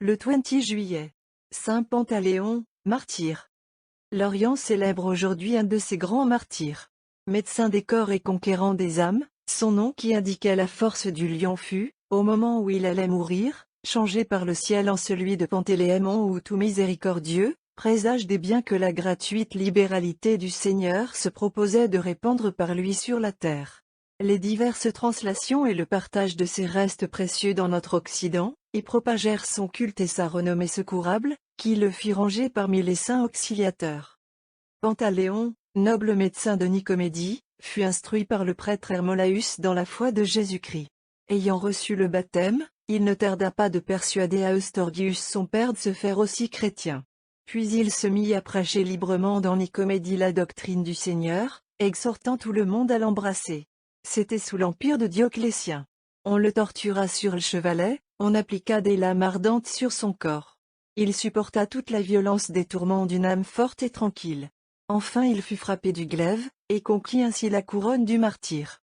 Le 20 juillet. Saint Pantaléon, martyr. L'Orient célèbre aujourd'hui un de ses grands martyrs. Médecin des corps et conquérant des âmes, son nom qui indiquait la force du lion fut, au moment où il allait mourir, changé par le ciel en celui de Pantélémon ou tout miséricordieux, présage des biens que la gratuite libéralité du Seigneur se proposait de répandre par lui sur la terre. Les diverses translations et le partage de ses restes précieux dans notre Occident, y propagèrent son culte et sa renommée secourable, qui le fit ranger parmi les saints auxiliateurs. Pantaléon, noble médecin de Nicomédie, fut instruit par le prêtre Hermolaüs dans la foi de Jésus-Christ. Ayant reçu le baptême, il ne tarda pas de persuader à Eustorgius son père de se faire aussi chrétien. Puis il se mit à prêcher librement dans Nicomédie la doctrine du Seigneur, exhortant tout le monde à l'embrasser. C'était sous l'empire de Dioclétien. On le tortura sur le chevalet, on appliqua des lames ardentes sur son corps. Il supporta toute la violence des tourments d'une âme forte et tranquille. Enfin il fut frappé du glaive, et conquit ainsi la couronne du martyr.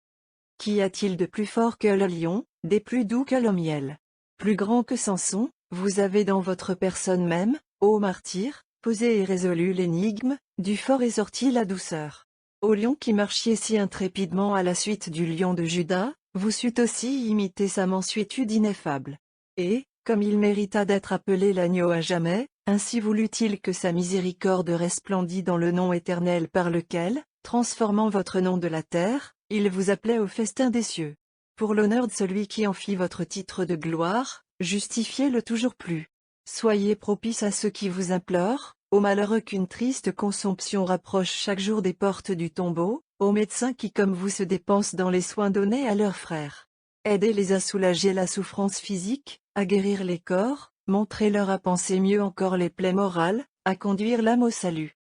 Qu'y a-t-il de plus fort que le lion, des plus doux que le miel? Plus grand que Samson, vous avez dans votre personne même, ô martyr, posé et résolu l'énigme, du fort est sortie la douceur. Ô lion qui marchiez si intrépidement à la suite du lion de Juda, vous sut aussi imiter sa mansuétude ineffable. Et, comme il mérita d'être appelé l'agneau à jamais, ainsi voulut-il que sa miséricorde resplendît dans le nom éternel par lequel, transformant votre nom de la terre, il vous appelait au festin des cieux. Pour l'honneur de celui qui en fit votre titre de gloire, justifiez-le toujours plus. Soyez propice à ceux qui vous implorent, aux malheureux qu'une triste consomption rapproche chaque jour des portes du tombeau, aux médecins qui comme vous se dépensent dans les soins donnés à leurs frères. Aidez-les à soulager la souffrance physique, à guérir les corps, montrez-leur à penser mieux encore les plaies morales, à conduire l'âme au salut.